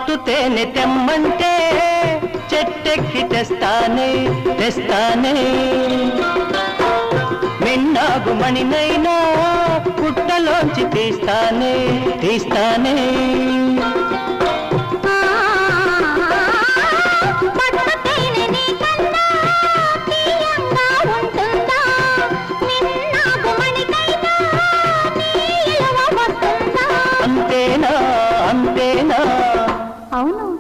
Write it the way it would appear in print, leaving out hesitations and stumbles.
పట్టు తేనె తెమ్మంటే చెట్టెక్కి తెస్తానే తెస్తానే మిన్నాగు మణినైనా పుట్టలోంచి తీస్తానే తీస్తానే అవును.